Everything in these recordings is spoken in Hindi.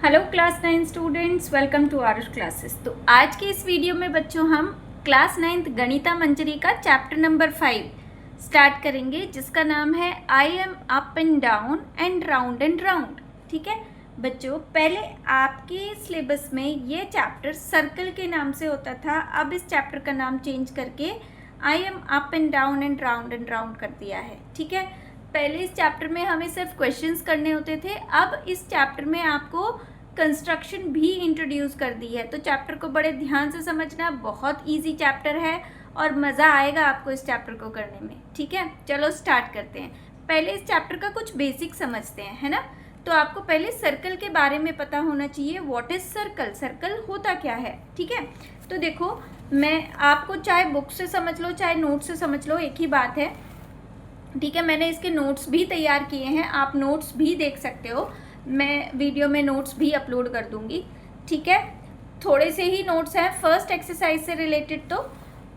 Hello class 9 students, welcome to Aarush classes. तो आज के इस वीडियो में बच्चों हम क्लास 9th गणिता मंजरी का चैप्टर नंबर 5 स्टार्ट करेंगे, जिसका नाम है I am up and down and round. ठीक है बच्चों, पहले आपके सिलेबस में ये चैप्टर सर्कल के नाम से होता था। अब इस चैप्टर का नाम चेंज करके I am up and round कर दिया है। ठीक है, पहले इस चैप्टर में हमें सिर्फ क्वेश्चंस करने होते थे, अब इस चैप्टर में आपको कंस्ट्रक्शन भी इंट्रोड्यूस कर दी है। तो चैप्टर को बड़े ध्यान से समझना, बहुत इजी चैप्टर है और मज़ा आएगा आपको इस चैप्टर को करने में। ठीक है, चलो स्टार्ट करते हैं। पहले इस चैप्टर का कुछ बेसिक समझते हैं, है ना। तो आपको पहले सर्कल के बारे में पता होना चाहिए। व्हाट इज़ सर्कल, सर्कल होता क्या है। ठीक है, तो देखो, मैं आपको चाहे बुक से समझ लो चाहे नोट से समझ लो, एक ही बात है। ठीक है, मैंने इसके नोट्स भी तैयार किए हैं, आप नोट्स भी देख सकते हो। मैं वीडियो में नोट्स भी अपलोड कर दूंगी। ठीक है, थोड़े से ही नोट्स हैं फर्स्ट एक्सरसाइज से रिलेटेड, तो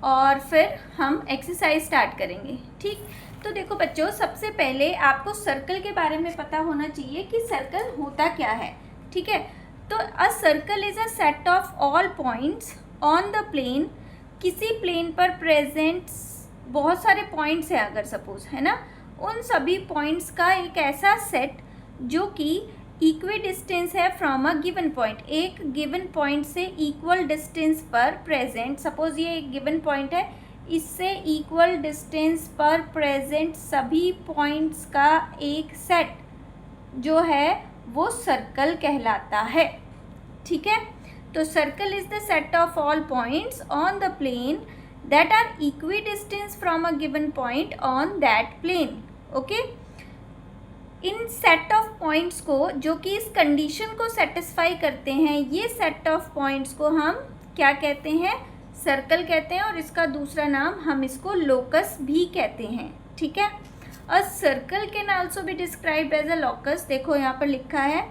और फिर हम एक्सरसाइज स्टार्ट करेंगे। ठीक, तो देखो बच्चों, सबसे पहले आपको सर्कल के बारे में पता होना चाहिए कि सर्कल होता क्या है। ठीक है, तो a circle is a set of all points on the plane. किसी प्लेन पर प्रेजेंट बहुत सारे पॉइंट्स हैं अगर सपोज, है ना, उन सभी पॉइंट्स का एक ऐसा सेट जो कि इक्वी डिस्टेंस है फ्रॉम अ गिवन पॉइंट। एक गिवन पॉइंट से इक्वल डिस्टेंस पर प्रेजेंट, सपोज ये एक गिवन पॉइंट है, इससे इक्वल डिस्टेंस पर प्रेजेंट सभी पॉइंट्स का एक सेट जो है वो सर्कल कहलाता है। ठीक है, तो circle is the set of all points on the plane that are equidistant from a given point on that plane. Okay, in set of points को जो कि इस कंडीशन को सेटिस्फाई करते हैं, ये सेट ऑफ पॉइंट्स को हम क्या कहते हैं, सर्कल कहते हैं। और इसका दूसरा नाम हम इसको लोकस भी कहते हैं। ठीक है, a circle can also be described as a locus. देखो यहाँ पर लिखा है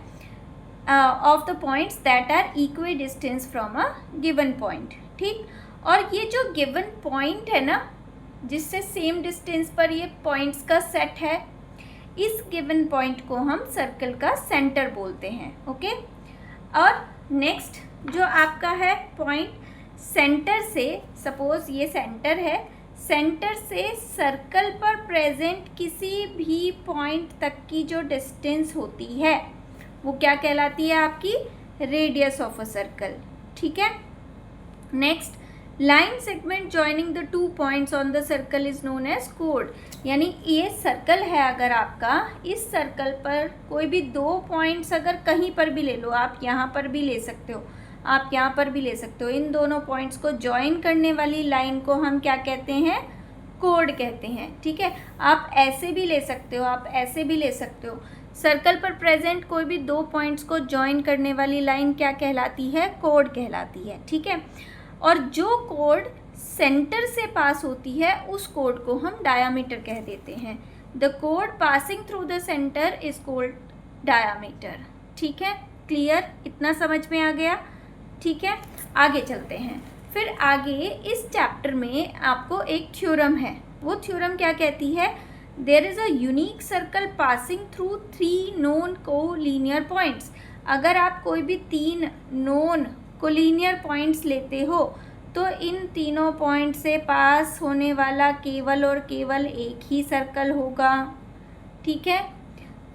of the points that are equidistance from a given point. ठीक, और ये जो गिवन पॉइंट है ना, जिससे सेम डिस्टेंस पर ये पॉइंट्स का सेट है, इस गिवन पॉइंट को हम सर्कल का सेंटर बोलते हैं। ओके, और नेक्स्ट जो आपका है पॉइंट, सेंटर से, सपोज ये सेंटर है, सेंटर से सर्कल पर प्रेजेंट किसी भी पॉइंट तक की जो डिस्टेंस होती है वो क्या कहलाती है, आपकी रेडियस ऑफ अ सर्कल। ठीक है, next, line segment joining the two points on the circle is known as कोड। यानी ये सर्कल है, अगर आपका इस सर्कल पर कोई भी दो पॉइंट्स अगर कहीं पर भी ले लो, आप यहाँ पर भी ले सकते हो, आप यहाँ पर भी ले सकते हो, इन दोनों पॉइंट्स को जॉइन करने वाली लाइन को हम क्या कहते हैं, कोड कहते हैं। ठीक है, आप ऐसे भी ले सकते हो, आप ऐसे भी ले सकते हो। सर्कल पर प्रेजेंट कोई भी दो पॉइंट्स को जॉइन करने वाली लाइन क्या कहलाती है, कोड कहलाती है। ठीक है, और जो कोड सेंटर से पास होती है उस कोड को हम डायामीटर कह देते हैं। The code passing through the centre is called diameter. ठीक है, क्लियर, इतना समझ में आ गया। ठीक है, आगे चलते हैं। फिर आगे इस चैप्टर में आपको एक थ्योरम है, वो थ्योरम क्या कहती है, there is a unique circle passing through 3 non collinear points. अगर आप कोई भी 3 नोन कोलिनियर पॉइंट्स लेते हो तो इन तीनों पॉइंट से पास होने वाला केवल और केवल एक ही सर्कल होगा। ठीक है,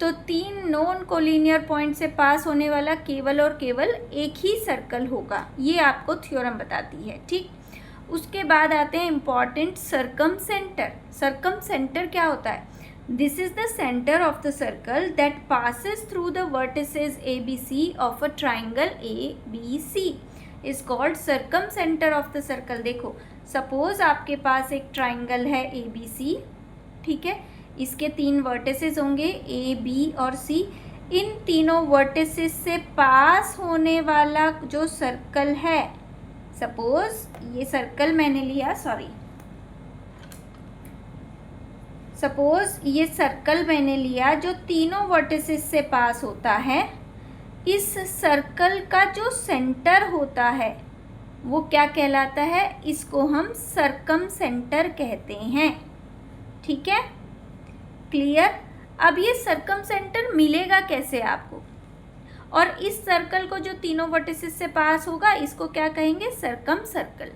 तो 3 नॉन कोलिनियर पॉइंट से पास होने वाला केवल और केवल एक ही सर्कल होगा, ये आपको थ्योरम बताती है। ठीक, उसके बाद आते हैं important circum centre. Circum centre क्या होता है, this is the centre of the circle that passes through the vertices ABC of a triangle ABC is called circum centre of the circle. देखो, सपोज आपके पास एक ट्राइंगल है ABC। ठीक है, इसके 3 वर्टिसेस होंगे A, B और C। इन तीनों वर्टिसेस से पास होने वाला जो सर्कल है, सपोज ये सर्कल मैंने लिया, सपोज ये सर्कल मैंने लिया जो तीनों वर्टिसेस से पास होता है, इस सर्कल का जो सेंटर होता है वो क्या कहलाता है, इसको हम सर्कम सेंटर कहते हैं। ठीक है, क्लियर। अब ये सर्कम सेंटर मिलेगा कैसे आपको, और इस सर्कल को जो तीनों वर्टिसेस से पास होगा इसको क्या कहेंगे, सर्कम सर्कल।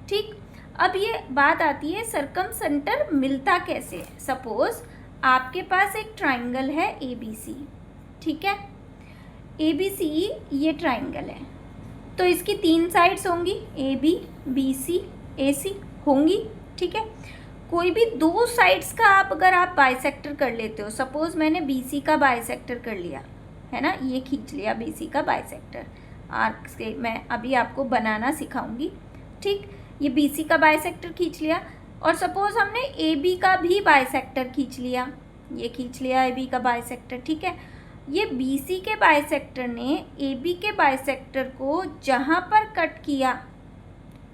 ठीक, अब ये बात आती है सर्कम सेंटर मिलता कैसे है। सपोज आपके पास एक ट्राइंगल है ABC, ठीक है, ABC ये ट्राइंगल है, तो इसकी 3 साइड्स होंगी, AB BC AC होंगी, ठीक है। कोई भी 2 साइड्स का अगर आप बाइसेक्टर कर लेते हो, सपोज मैंने BC का बाइसेक्टर कर लिया है ना, ये खींच लिया BC का बाइसेक्टर, आर्क से मैं अभी आपको बनाना सिखाऊंगी। ठीक, ये BC का बाइसेक्टर खींच लिया, और सपोज हमने AB का भी बाइसेक्टर खींच लिया, ये खींच लिया AB का बाइसेक्टर, ठीक है। ये BC के बाइसेक्टर ने AB के बाइसेक्टर को जहाँ पर कट किया,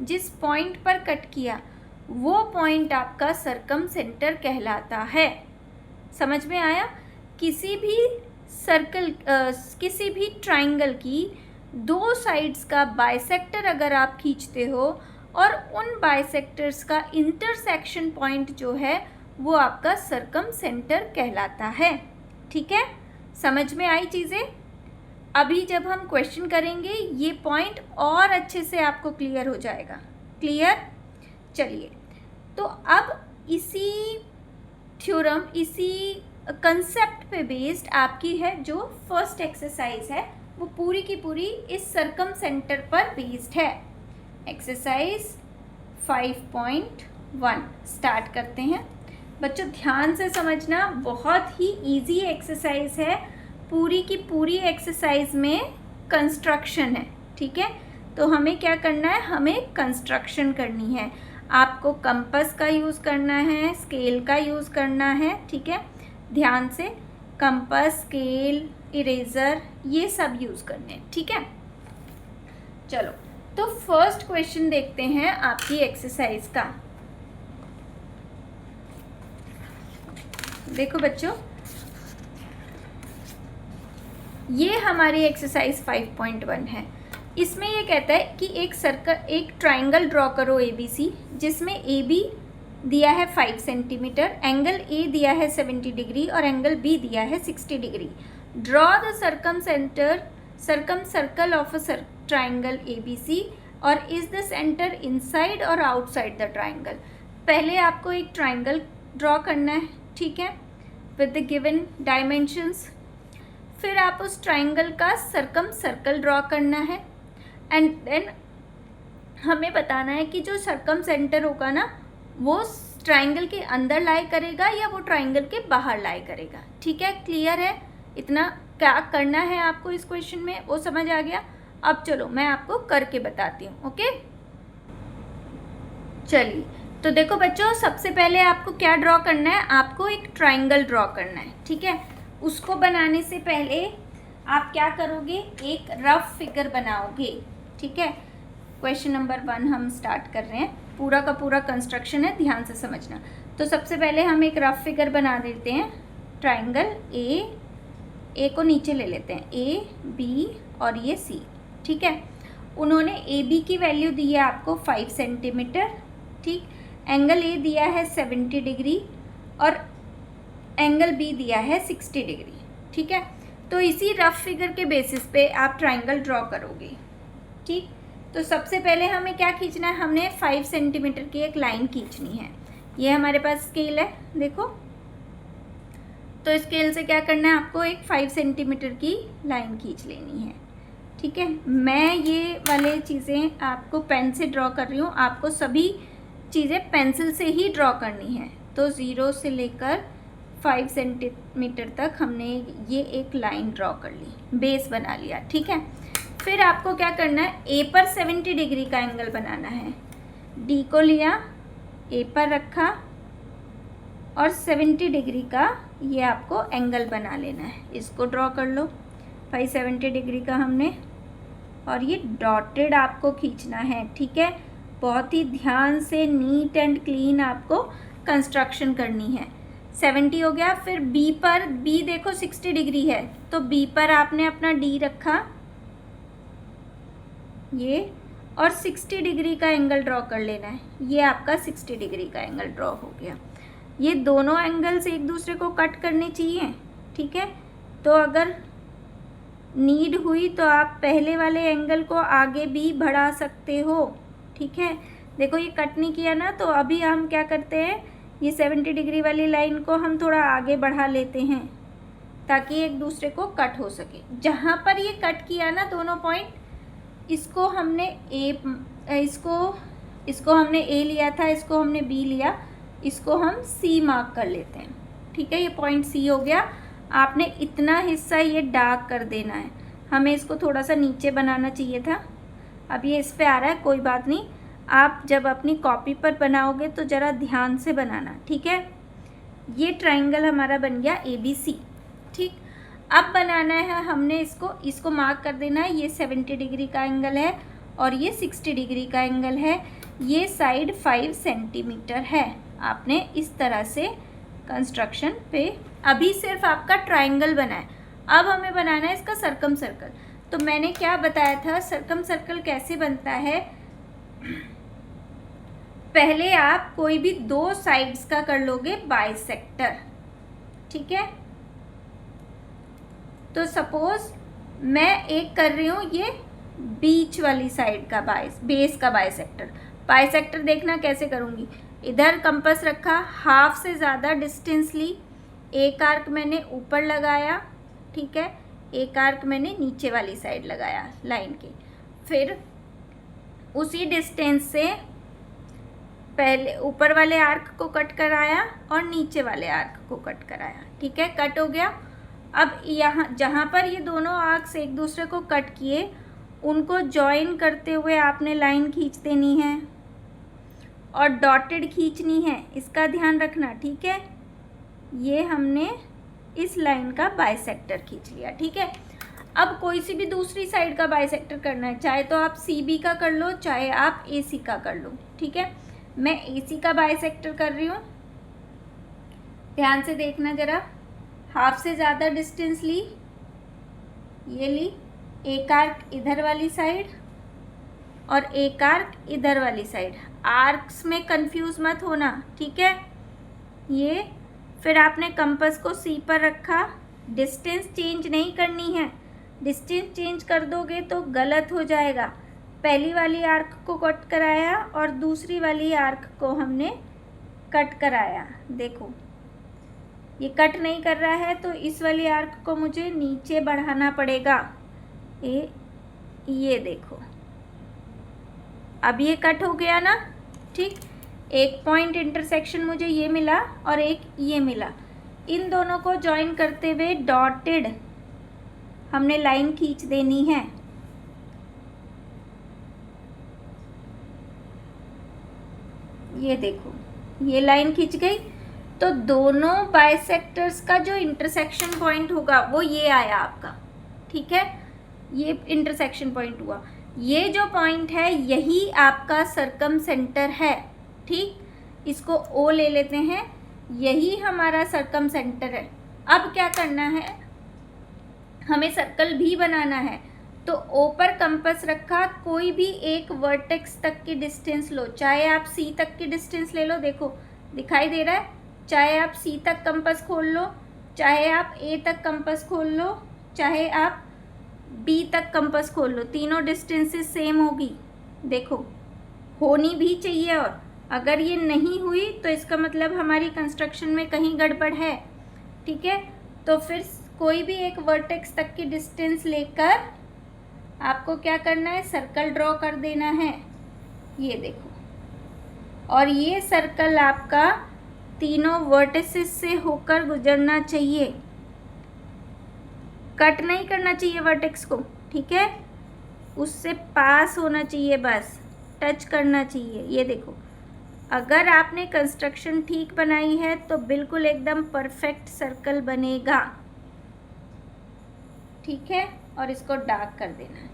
जिस पॉइंट पर कट किया, वो पॉइंट आपका सर्कम सेंटर कहलाता है। समझ में आया? किसी भी सर्कल किसी भी ट्राइंगल की 2 साइड्स का बाइसेक्टर अगर आप खींचते हो और उन बाइसेक्टर्स का इंटरसेक्शन पॉइंट जो है वो आपका सर्कम सेंटर कहलाता है। ठीक है, समझ में आई चीज़ें? अभी जब हम क्वेश्चन करेंगे ये पॉइंट और अच्छे से आपको क्लियर हो जाएगा। क्लियर? चलिए, तो अब इसी थ्योरम, इसी कंसेप्ट पे बेस्ड आपकी है जो फर्स्ट एक्सरसाइज है, वो पूरी की पूरी इस सर्कम सेंटर पर बेस्ड है। एक्सरसाइज 5.1 स्टार्ट करते हैं। बच्चों ध्यान से समझना, बहुत ही इजी एक्सरसाइज है। पूरी की पूरी एक्सरसाइज में कंस्ट्रक्शन है। ठीक है, तो हमें क्या करना है, हमें कंस्ट्रक्शन करनी है। आपको कंपास का यूज़ करना है, स्केल का यूज़ करना है। ठीक है, ध्यान से कंपास, स्केल, इरेज़र ये सब यूज़ करने हैं। ठीक है, चलो तो फर्स्ट क्वेश्चन देखते हैं आपकी एक्सरसाइज का। देखो बच्चों, ये हमारी एक्सरसाइज 5.1 है। इसमें ये कहता है कि एक ट्राइंगल ड्रॉ करो ABC, जिसमें AB दिया है 5 सेंटीमीटर, एंगल A दिया है 70 डिग्री और एंगल B दिया है 60 degree. Draw the circum circle of a triangle ABC और इज द सेंटर इनसाइड और आउटसाइड द ट्राइंगल। पहले आपको एक ट्राइंगल ड्रॉ करना है, ठीक है, विद द गिवन डायमेंशंस। फिर आप उस ट्राइंगल का सर्कम सर्कल ड्रॉ करना है, एंड देन हमें बताना है कि जो सर्कम सेंटर होगा ना, वो ट्राइंगल के अंदर लाई करेगा या वो ट्राइंगल के बाहर लाई करेगा। ठीक है, क्लियर है? इतना क्या करना है आपको इस क्वेश्चन में, वो समझ आ गया। अब चलो मैं आपको करके बताती हूँ। ओके, चलिए, तो देखो बच्चों, सबसे पहले आपको क्या ड्रॉ करना है, आपको एक ट्राइंगल ड्रॉ करना है। ठीक है, उसको बनाने से पहले आप क्या करोगे, एक रफ फिगर बनाओगे। ठीक है, क्वेश्चन नंबर 1 हम स्टार्ट कर रहे हैं। पूरा का पूरा कंस्ट्रक्शन है, ध्यान से समझना। तो सबसे पहले हम एक रफ फिगर बना देते हैं। ट्राइंगल ए को नीचे ले लेते हैं, A B और ये C। ठीक है, उन्होंने AB की वैल्यू दी है आपको 5 सेंटीमीटर। ठीक, एंगल A दिया है 70 डिग्री और एंगल B दिया है 60 डिग्री। ठीक है, तो इसी रफ फिगर के बेसिस पे आप ट्राइंगल ड्रॉ करोगे। ठीक, तो सबसे पहले हमें क्या खींचना है, हमने 5 सेंटीमीटर की एक लाइन खींचनी है। ये हमारे पास स्केल है, देखो। तो स्केल से क्या करना है, आपको एक 5 सेंटीमीटर की लाइन खींच लेनी है। ठीक है, मैं ये वाले चीज़ें आपको पेन से ड्रॉ कर रही हूँ, आपको सभी चीज़ें पेंसिल से ही ड्रॉ करनी है। तो 0 से लेकर 5 सेंटीमीटर तक हमने ये एक लाइन ड्रॉ कर ली, बेस बना लिया। ठीक है, फिर आपको क्या करना है, A पर 70 डिग्री का एंगल बनाना है। D को लिया, A पर रखा और 70 डिग्री का ये आपको एंगल बना लेना है। इसको ड्रॉ कर लो, 570 डिग्री का हमने, और ये डॉटेड आपको खींचना है। ठीक है, बहुत ही ध्यान से नीट एंड क्लीन आपको कंस्ट्रक्शन करनी है। 70 हो गया। फिर B पर, B देखो 60 डिग्री है, तो B पर आपने अपना D रखा ये, और 60 डिग्री का एंगल ड्रॉ कर लेना है। ये आपका 60 डिग्री का एंगल ड्रॉ हो गया। ये दोनों एंगल्स एक दूसरे को कट करने चाहिए। ठीक है, तो अगर नीड हुई तो आप पहले वाले एंगल को आगे भी बढ़ा सकते हो। ठीक है, देखो ये कट नहीं किया ना, तो अभी हम क्या करते हैं, ये 70 डिग्री वाली लाइन को हम थोड़ा आगे बढ़ा लेते हैं ताकि एक दूसरे को कट हो सके। जहाँ पर ये कट किया ना दोनों पॉइंट, इसको हमने इसको हमने ए लिया था, इसको हमने बी लिया, इसको हम सी मार्क कर लेते हैं। ठीक है, ये पॉइंट सी हो गया। आपने इतना हिस्सा ये डार्क कर देना है, हमें इसको थोड़ा सा नीचे बनाना चाहिए था। अब ये इस पे आ रहा है, कोई बात नहीं, आप जब अपनी कॉपी पर बनाओगे तो ज़रा ध्यान से बनाना। ठीक है, ये ट्राइंगल हमारा बन गया ABC। ठीक, अब बनाना है हमने इसको मार्क कर देना है। ये 70 डिग्री का एंगल है और ये 60 डिग्री का एंगल है। ये साइड 5 सेंटीमीटर है। आपने इस तरह से कंस्ट्रक्शन पे अभी सिर्फ आपका ट्राइंगल बना है। अब हमें बनाना है इसका सर्कम सर्कल। तो मैंने क्या बताया था, सर्कम सर्कल कैसे बनता है, पहले आप कोई भी 2 साइड्स का कर लोगे बाइसेक्टर। ठीक है, तो सपोज मैं एक कर रही हूँ ये बीच वाली साइड का बेस का बाइसेक्टर। बाइसेक्टर देखना कैसे करूँगी, इधर कंपास रखा, हाफ से ज़्यादा डिस्टेंस ली, एक आर्क मैंने ऊपर लगाया। ठीक है, एक आर्क मैंने नीचे वाली साइड लगाया लाइन के, फिर उसी डिस्टेंस से पहले ऊपर वाले आर्क को कट कराया और नीचे वाले आर्क को कट कराया। ठीक है, कट हो गया। अब यहाँ जहाँ पर ये दोनों आर्क्स एक दूसरे को कट किए, उनको जॉइन करते हुए आपने लाइन खींच देनी है और डॉटेड खींचनी है, इसका ध्यान रखना। ठीक है, ये हमने इस लाइन का बाइसेक्टर खींच लिया। ठीक है, अब कोई सी भी दूसरी साइड का बाइसेक्टर करना है, चाहे तो आप CB का कर लो, चाहे आप AC का कर लो। ठीक है, मैं AC का बाइसेक्टर कर रही हूँ, ध्यान से देखना ज़रा। हाफ से ज़्यादा डिस्टेंस ली, ये ली, एक आर्क इधर वाली साइड और एक आर्क इधर वाली साइड। आर्क्स में कंफ्यूज मत होना। ठीक है, ये फिर आपने कंपास को C पर रखा, डिस्टेंस चेंज नहीं करनी है, डिस्टेंस चेंज कर दोगे तो गलत हो जाएगा। पहली वाली आर्क को कट कराया और दूसरी वाली आर्क को हमने कट कराया। देखो ये कट नहीं कर रहा है, तो इस वाली आर्क को मुझे नीचे बढ़ाना पड़ेगा। ये देखो, अब ये कट हो गया ना। ठीक, एक पॉइंट इंटरसेक्शन मुझे ये मिला और एक ये मिला, इन दोनों को जॉइन करते हुए डॉटेड हमने लाइन खींच देनी है। ये देखो, ये लाइन खींच गई, तो दोनों बाइसेक्टर्स का जो इंटरसेक्शन पॉइंट होगा वो ये आया आपका। ठीक है, ये इंटरसेक्शन पॉइंट हुआ। ये जो पॉइंट है यही आपका सर्कम सेंटर है। ठीक, इसको O ले लेते हैं, यही हमारा सर्कम सेंटर है। अब क्या करना है, हमें सर्कल भी बनाना है, तो O पर कंपास रखा, कोई भी एक वर्टेक्स तक की डिस्टेंस लो, चाहे आप C तक की डिस्टेंस ले लो, देखो दिखाई दे रहा है, चाहे आप C तक कंपास खोल लो, चाहे आप A तक कंपास खोल लो, चाहे आप B तक कंपास खोल लो, तीनों डिस्टेंसेस सेम होगी। देखो होनी भी चाहिए, और अगर ये नहीं हुई तो इसका मतलब हमारी कंस्ट्रक्शन में कहीं गड़बड़ है। ठीक है, तो फिर कोई भी एक वर्टेक्स तक की डिस्टेंस लेकर आपको क्या करना है, सर्कल ड्रॉ कर देना है। ये देखो, और ये सर्कल आपका तीनों वर्टिसेस से होकर गुजरना चाहिए, कट नहीं करना चाहिए वर्टेक्स को। ठीक है, उससे पास होना चाहिए, बस टच करना चाहिए। ये देखो, अगर आपने कंस्ट्रक्शन ठीक बनाई है तो बिल्कुल एकदम परफेक्ट सर्कल बनेगा। ठीक है, और इसको डार्क कर देना है।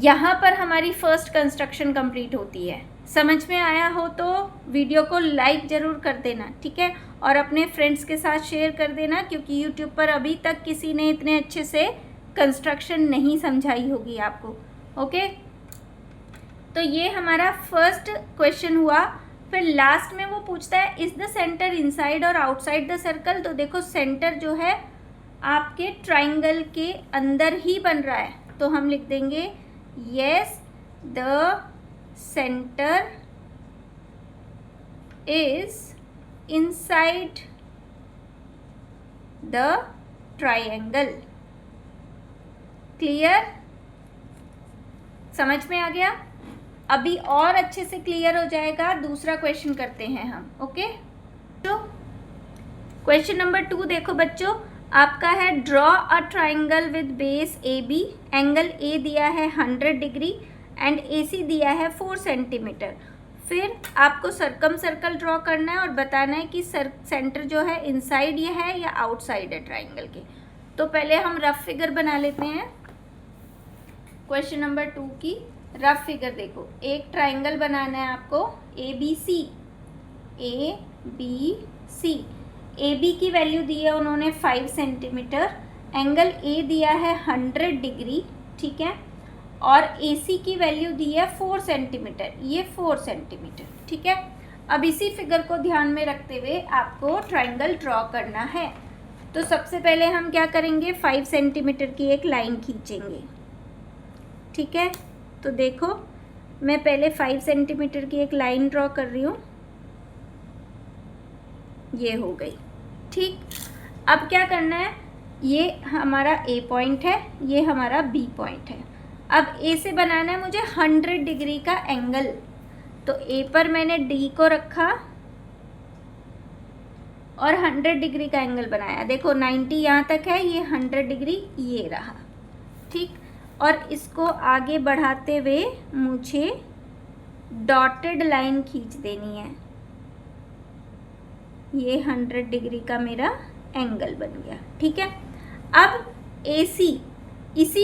यहाँ पर हमारी फर्स्ट कंस्ट्रक्शन कंप्लीट होती है। समझ में आया हो तो वीडियो को लाइक ज़रूर कर देना। ठीक है, और अपने फ्रेंड्स के साथ शेयर कर देना, क्योंकि यूट्यूब पर अभी तक किसी ने इतने अच्छे से कंस्ट्रक्शन नहीं समझाई होगी आपको। ओके, तो ये हमारा फर्स्ट क्वेश्चन हुआ। फिर लास्ट में वो पूछता है इज़ द सेंटर इनसाइड और आउटसाइड द सर्कल। तो देखो सेंटर जो है आपके ट्राइंगल के अंदर ही बन रहा है, तो हम लिख देंगे yes the centre is inside the triangle. Clear? समझ में आ गया? अभी और अच्छे से क्लियर हो जाएगा। दूसरा क्वेश्चन करते हैं हम। ओके, तो क्वेश्चन नंबर 2 देखो बच्चों, आपका है draw a triangle with base A B. Angle A दिया है 100 डिग्री एंड ए सी दिया है 4 सेंटीमीटर। फिर आपको सर्कम सर्कल ड्रॉ करना है और बताना है कि सेंटर जो है इनसाइड ये है या आउटसाइड है ट्राइंगल के। तो पहले हम रफ फिगर बना लेते हैं। क्वेश्चन नंबर 2 की रफ फिगर देखो, एक ट्राइंगल बनाना है आपको A B C. A B C, A B की वैल्यू दी है उन्होंने 5 सेंटीमीटर, एंगल ए दिया है 100 डिग्री, ठीक है, और ए सी की वैल्यू दी है 4 सेंटीमीटर, ये 4 सेंटीमीटर, ठीक है। अब इसी फिगर को ध्यान में रखते हुए आपको ट्राइंगल ड्रॉ करना है। तो सबसे पहले हम क्या करेंगे, 5 सेंटीमीटर की एक लाइन खींचेंगे, ठीक है। तो देखो मैं पहले 5 सेंटीमीटर की एक लाइन ड्रॉ कर रही हूँ, ये हो गई, ठीक। अब क्या करना है, ये हमारा ए पॉइंट है, ये हमारा बी पॉइंट है। अब ए से बनाना है मुझे 100 डिग्री का एंगल। तो ए पर मैंने डी को रखा और 100 डिग्री का एंगल बनाया। देखो 90 यहाँ तक है, ये 100 डिग्री ये रहा, ठीक। और इसको आगे बढ़ाते हुए मुझे डॉटेड लाइन खींच देनी है। ये 100 डिग्री का मेरा एंगल बन गया, ठीक है। अब AC इसी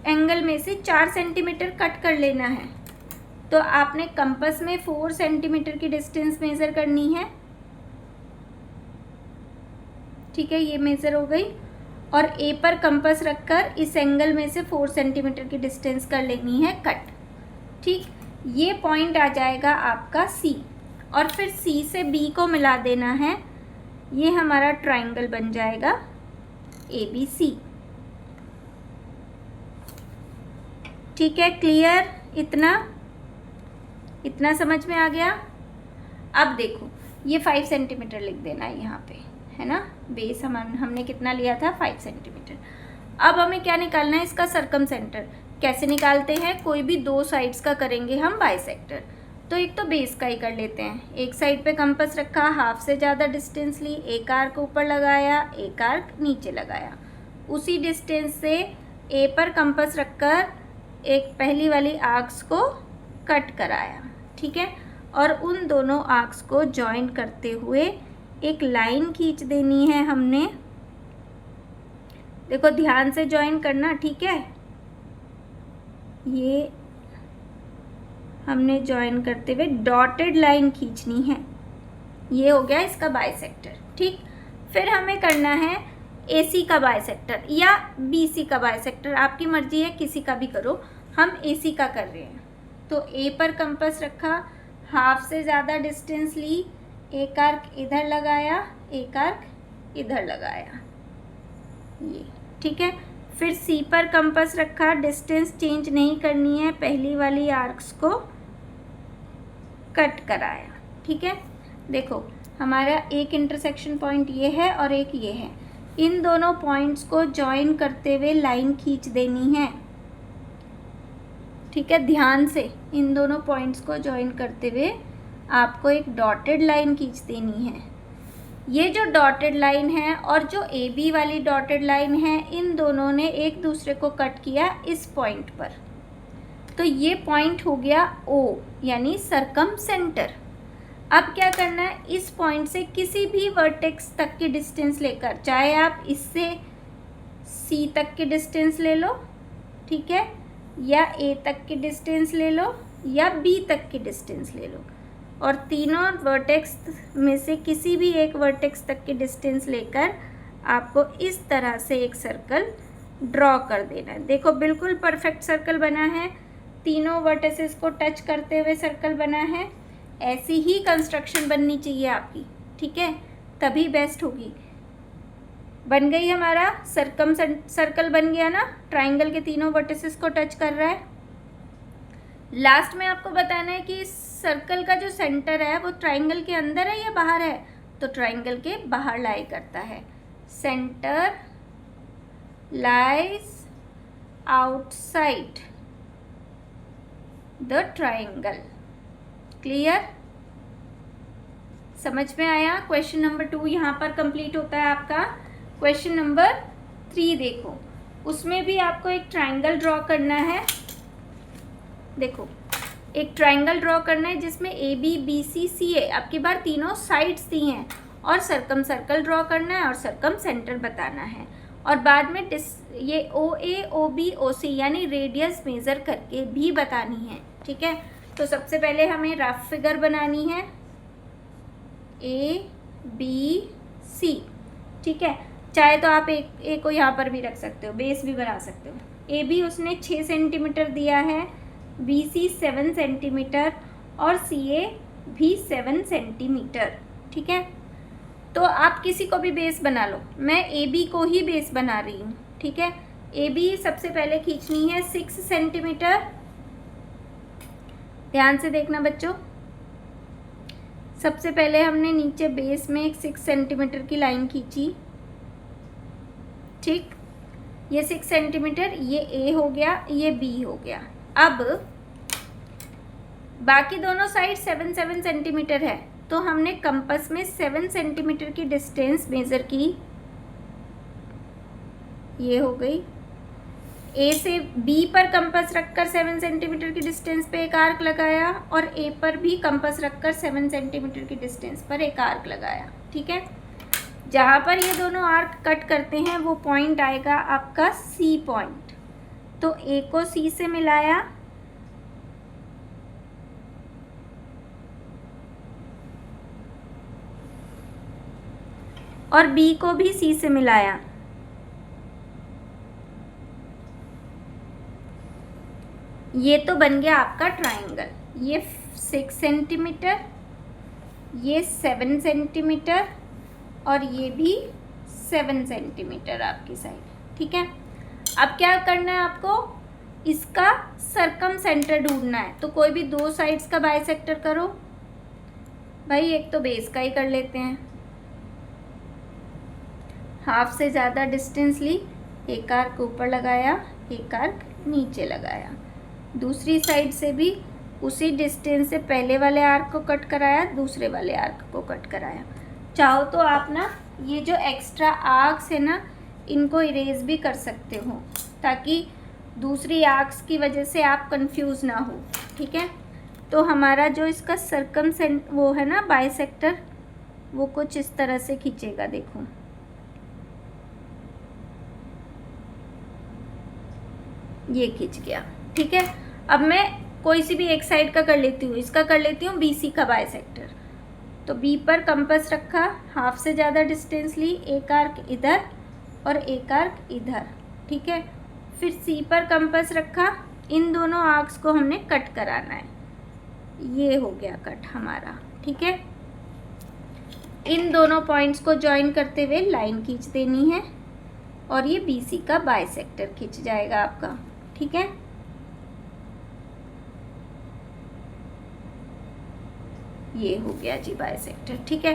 एंगल में से 4 सेंटीमीटर कट कर लेना है। तो आपने कंपास में 4 सेंटीमीटर की डिस्टेंस मेज़र करनी है, ठीक है, ये मेज़र हो गई। और A पर कंपास रखकर इस एंगल में से 4 सेंटीमीटर की डिस्टेंस कर लेनी है कट, ठीक। ये पॉइंट आ जाएगा आपका C, और फिर C से B को मिला देना है, ये हमारा ट्राइंगल बन जाएगा ABC, ठीक है। क्लियर? इतना समझ में आ गया? अब देखो ये 5 सेंटीमीटर लिख देना है यहाँ पे, है ना। बेस हमने कितना लिया था, 5 सेंटीमीटर। अब हमें क्या निकालना है, इसका सरकम सेंटर। कैसे निकालते हैं, कोई भी 2 साइड्स का करेंगे हम बाइसेक्टर। तो एक तो बेस का ही कर लेते हैं। एक साइड पे कंपास रखा, हाफ से ज़्यादा डिस्टेंस ली, एक आर्क ऊपर लगाया, एक आर्क नीचे लगाया। उसी डिस्टेंस से ए पर कंपास रखकर एक पहली वाली आर्क्स को कट कराया, ठीक है। और उन दोनों आर्क्स को जॉइन करते हुए एक लाइन खींच देनी है हमने। देखो ध्यान से जॉइन करना, ठीक है। ये हमने जॉइन करते हुए डॉटेड लाइन खींचनी है। ये हो गया इसका बाइसेक्टर, ठीक। फिर हमें करना है AC का बाइसेक्टर या BC का बाइसेक्टर, आपकी मर्जी है, किसी का भी करो। हम AC का कर रहे हैं। तो A पर कंपास रखा, हाफ से ज़्यादा डिस्टेंस ली, एक आर्क इधर लगाया, एक आर्क इधर लगाया, ये, ठीक है। फिर C पर कंपास रखा, डिस्टेंस चेंज नहीं करनी है, पहली वाली आर्क्स को कट कराया, ठीक है। देखो हमारा एक इंटरसेक्शन पॉइंट ये है और एक ये है। इन दोनों पॉइंट्स को जॉइन करते हुए लाइन खींच देनी है, ठीक है। ध्यान से इन दोनों पॉइंट्स को जॉइन करते हुए आपको एक डॉटेड लाइन खींच देनी है। ये जो डॉटेड लाइन है और जो AB वाली डॉटेड लाइन है, इन दोनों ने एक दूसरे को कट किया इस पॉइंट पर। तो ये पॉइंट हो गया O, यानी सरकम सेंटर। अब क्या करना है, इस पॉइंट से किसी भी वर्टेक्स तक की डिस्टेंस लेकर, चाहे आप इससे C तक की डिस्टेंस ले लो, ठीक है, या A तक की डिस्टेंस ले लो, या B तक की डिस्टेंस ले लो, और तीनों वर्टेक्स में से किसी भी एक वर्टेक्स तक की डिस्टेंस लेकर आपको इस तरह से एक सर्कल ड्रॉ कर देना है। देखो बिल्कुल परफेक्ट सर्कल बना है, तीनों वर्टेसेस को टच करते हुए सर्कल बना है। ऐसी ही कंस्ट्रक्शन बननी चाहिए आपकी, ठीक है, तभी बेस्ट होगी। बन गई हमारा सर्कल बन गया ना, ट्राइंगल के तीनों वर्टिसेस को टच कर रहा है। लास्ट में आपको बताना है कि इस सर्कल का जो सेंटर है वो ट्राइंगल के अंदर है या बाहर है, तो ट्राइंगल के बाहर लाई करता है। Centre lies outside the triangle. Clear, समझ में आया। क्वेश्चन नंबर 2 यहाँ पर कंप्लीट होता है आपका। क्वेश्चन नंबर 3 देखो, उसमें भी आपको एक ट्राइंगल ड्रॉ करना है। देखो एक ट्राइंगल ड्रॉ करना है जिसमें ए बी बी सी सी ए, आपकी बार तीनों साइड्स दी हैं, और सर्कल ड्रॉ करना है और सर्कम सेंटर बताना है, और बाद में ये ओ ए ओ बी ओ सी यानी रेडियस मेज़र करके भी बतानी है। ठीक है, तो सबसे पहले हमें रफ फिगर बनानी है ए बी सी। ठीक है, चाहे तो आप ए को यहाँ पर भी रख सकते हो, बेस भी बना सकते हो। ए बी उसने 6 सेंटीमीटर दिया है, बी सी 7 सेंटीमीटर और सी ए भी 7 सेंटीमीटर। ठीक है, तो आप किसी को भी बेस बना लो, मैं ए बी को ही बेस बना रही हूँ। ठीक है, ए बी सबसे पहले खींचनी है 6 सेंटीमीटर। ध्यान से देखना बच्चों, सबसे पहले हमने नीचे बेस में एक 6 सेंटीमीटर की लाइन खींची। ठीक, ये 6 सेंटीमीटर, ये ए हो गया, ये बी हो गया। अब बाकी दोनों साइड 7 सेंटीमीटर है, तो हमने कंपास में 7 सेंटीमीटर की डिस्टेंस मेज़र की। ये हो गई। ए से बी पर कंपास रखकर 7 सेंटीमीटर की डिस्टेंस पे एक आर्क लगाया, और ए पर भी कंपास रखकर 7 सेंटीमीटर की डिस्टेंस पर एक आर्क लगाया। ठीक है, जहाँ पर ये दोनों आर्क कट करते हैं वो पॉइंट आएगा आपका सी पॉइंट। तो ए को सी से मिलाया, और बी को भी सी से मिलाया। ये तो बन गया आपका ट्राइंगल। ये 6 सेंटीमीटर, ये 7 सेंटीमीटर, और ये भी 7 सेंटीमीटर आपकी साइड। ठीक है, अब क्या करना है आपको, इसका सर्कम सेंटर ढूंढना है। तो कोई भी 2 साइड्स का बाइसेक्टर करो भाई। एक तो बेस का ही कर लेते हैं, हाफ से ज़्यादा डिस्टेंस ली, एक आर्क ऊपर लगाया, एक आर्क नीचे लगाया। दूसरी साइड से भी उसी डिस्टेंस से पहले वाले आर्क को कट कराया, दूसरे वाले आर्क को कट कराया। चाहो तो आप ना ये जो एक्स्ट्रा आर्क्स है ना, इनको इरेज भी कर सकते हो, ताकि दूसरी आर्क्स की वजह से आप कंफ्यूज ना हो। ठीक है, तो हमारा जो इसका सर्कमसेंट वो है ना बाइसेक्टर, वो कुछ इस तरह से खींचेगा। देखो ये खींच गया। ठीक है, अब मैं कोई सी भी एक साइड का कर लेती हूँ, इसका कर लेती हूँ BC का बाइसेक्टर। तो B पर कंपास रखा, हाफ से ज़्यादा डिस्टेंस ली, एक आर्क इधर और एक आर्क इधर। ठीक है, फिर C पर कंपास रखा, इन दोनों आर्क्स को हमने कट कराना है। ये हो गया कट हमारा। ठीक है, इन दोनों पॉइंट्स को ज्वाइन करते हुए लाइन खींच देनी है, और ये BC का बाइसेक्टर खींच जाएगा आपका। ठीक है, ये हो गया जी बाइसेक्टर। ठीक है,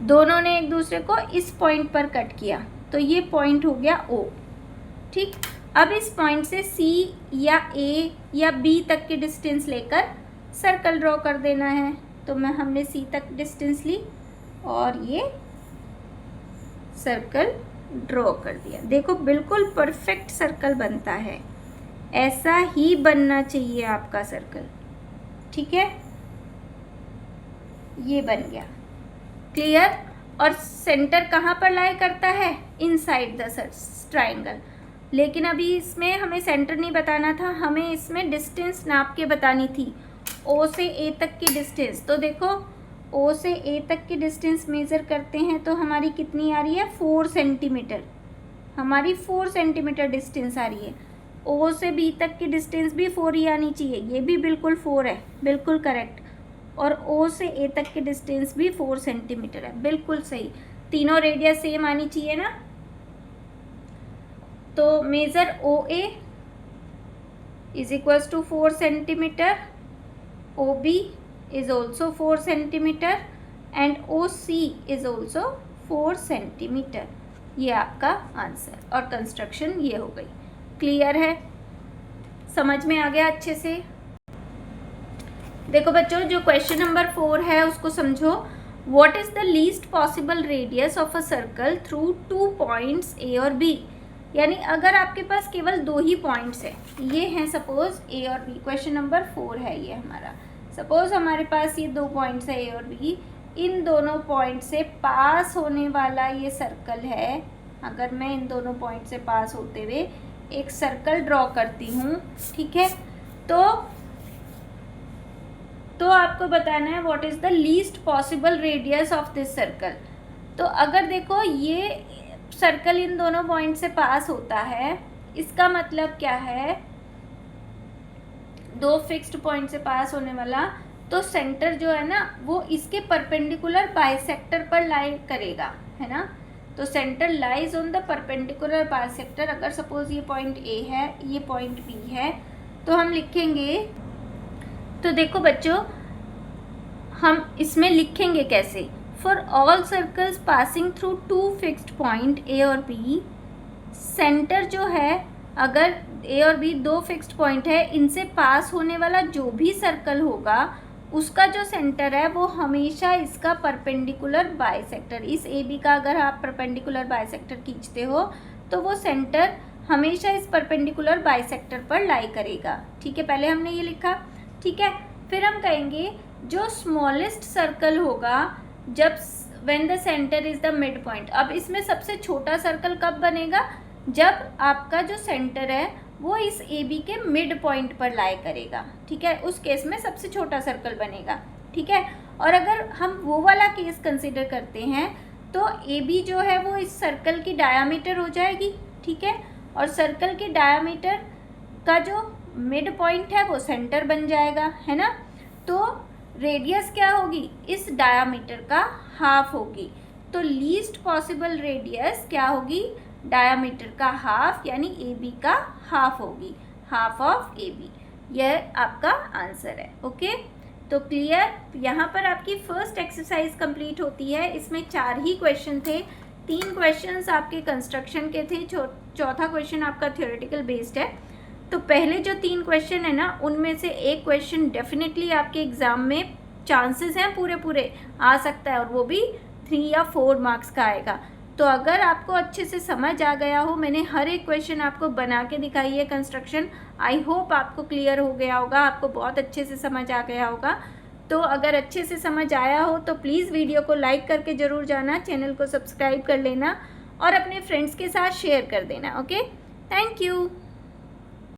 दोनों ने एक दूसरे को इस पॉइंट पर कट किया, तो ये पॉइंट हो गया O। ठीक, अब इस पॉइंट से C या A या B तक की डिस्टेंस लेकर सर्कल ड्रॉ कर देना है। तो हमने C तक डिस्टेंस ली और ये सर्कल ड्रॉ कर दिया। देखो बिल्कुल परफेक्ट सर्कल बनता है, ऐसा ही बनना चाहिए आपका सर्कल। ठीक है, ये बन गया। क्लियर। और सेंटर कहाँ पर लाई करता है, इनसाइड द ट्राइंगल। लेकिन अभी इसमें हमें सेंटर नहीं बताना था, हमें इसमें डिस्टेंस नाप के बतानी थी, O से A तक की डिस्टेंस। तो देखो O से A तक की डिस्टेंस मेज़र करते हैं तो हमारी कितनी आ रही है, 4 सेंटीमीटर। हमारी 4 सेंटीमीटर डिस्टेंस आ रही है। O से B तक की डिस्टेंस भी 4 ही आनी चाहिए, ये भी बिल्कुल 4 है, बिल्कुल करेक्ट। और O से A तक की डिस्टेंस भी 4 सेंटीमीटर है, बिल्कुल सही। तीनों रेडियस सेम आनी चाहिए ना। तो measure OA is equals to 4 centimetre, OB is also 4 centimetre and OC is also 4 centimetre. ये आपका आंसर और कंस्ट्रक्शन ये हो गई। क्लियर है, समझ में आ गया अच्छे से। देखो बच्चों, जो क्वेश्चन नंबर 4 है उसको समझो। What is the least possible radius of a circle through 2 points A और B। यानी अगर आपके पास केवल 2 ही पॉइंट्स है, ये हैं सपोज A और B, क्वेश्चन नंबर 4 है ये हमारा। सपोज हमारे पास ये 2 पॉइंट्स है A और B, इन दोनों पॉइंट से पास होने वाला ये सर्कल है। अगर मैं इन दोनों पॉइंट से पास होते हुए एक सर्कल ड्रॉ करती हूँ, ठीक है, तो आपको बताना है what is the least possible radius of this circle. तो अगर देखो ये सर्कल इन दोनों पॉइंट से पास होता है, इसका मतलब क्या है, 2 फिक्स्ड पॉइंट से पास होने वाला, तो सेंटर जो है ना वो इसके परपेंडिकुलर बाइसेक्टर पर लाई करेगा, है ना। तो centre lies on the perpendicular bisector. अगर सपोज ये पॉइंट A है, ये पॉइंट B है, तो हम लिखेंगे, तो देखो बच्चों हम इसमें लिखेंगे कैसे, for all circles passing through 2 fixed point A और B, सेंटर जो है, अगर A और B 2 फिक्स्ड पॉइंट है, इनसे पास होने वाला जो भी सर्कल होगा उसका जो सेंटर है वो हमेशा इसका परपेंडिकुलर बाइसेक्टर, इस AB का अगर आप परपेंडिकुलर बाइसेक्टर खींचते हो तो वो सेंटर हमेशा इस परपेंडिकुलर बाइसेक्टर पर लाई करेगा। ठीक है, पहले हमने ये लिखा, ठीक है। फिर हम कहेंगे जो स्मॉलेस्ट सर्कल होगा जब when the centre is the mid point. अब इसमें सबसे छोटा सर्कल कब बनेगा, जब आपका जो सेंटर है वो इस AB के मिड पॉइंट पर लाई करेगा, ठीक है, उस केस में सबसे छोटा सर्कल बनेगा, ठीक है। और अगर हम वो वाला केस कंसिडर करते हैं तो AB जो है वो इस सर्कल की डायामीटर हो जाएगी, ठीक है, और सर्कल के डायामीटर का जो मिड पॉइंट है वो सेंटर बन जाएगा, है ना। तो रेडियस क्या होगी, इस डायामीटर का हाफ होगी। तो लीस्ट पॉसिबल रेडियस क्या होगी, डायामीटर का हाफ, यानी AB का हाफ होगी, हाफ ऑफ AB। यह आपका आंसर है। ओके, तो क्लियर, यहाँ पर आपकी फर्स्ट एक्सरसाइज कंप्लीट होती है। इसमें 4 ही क्वेश्चन थे, 3 क्वेश्चंस आपके कंस्ट्रक्शन के थे, चौथा क्वेश्चन आपका थ्योरेटिकल बेस्ड है। तो पहले जो 3 क्वेश्चन है ना, उनमें से एक क्वेश्चन डेफिनेटली आपके एग्जाम में चांसेस हैं पूरे आ सकता है, और वो भी 3 या 4 मार्क्स का आएगा। तो अगर आपको अच्छे से समझ आ गया हो, मैंने हर एक क्वेश्चन आपको बना के दिखाई है कंस्ट्रक्शन, आई होप आपको क्लियर हो गया होगा, आपको बहुत अच्छे से समझ आ गया होगा। तो अगर अच्छे से समझ आया हो तो प्लीज़ वीडियो को लाइक करके ज़रूर जाना, चैनल को सब्सक्राइब कर लेना और अपने फ्रेंड्स के साथ शेयर कर देना। Okay, thank you.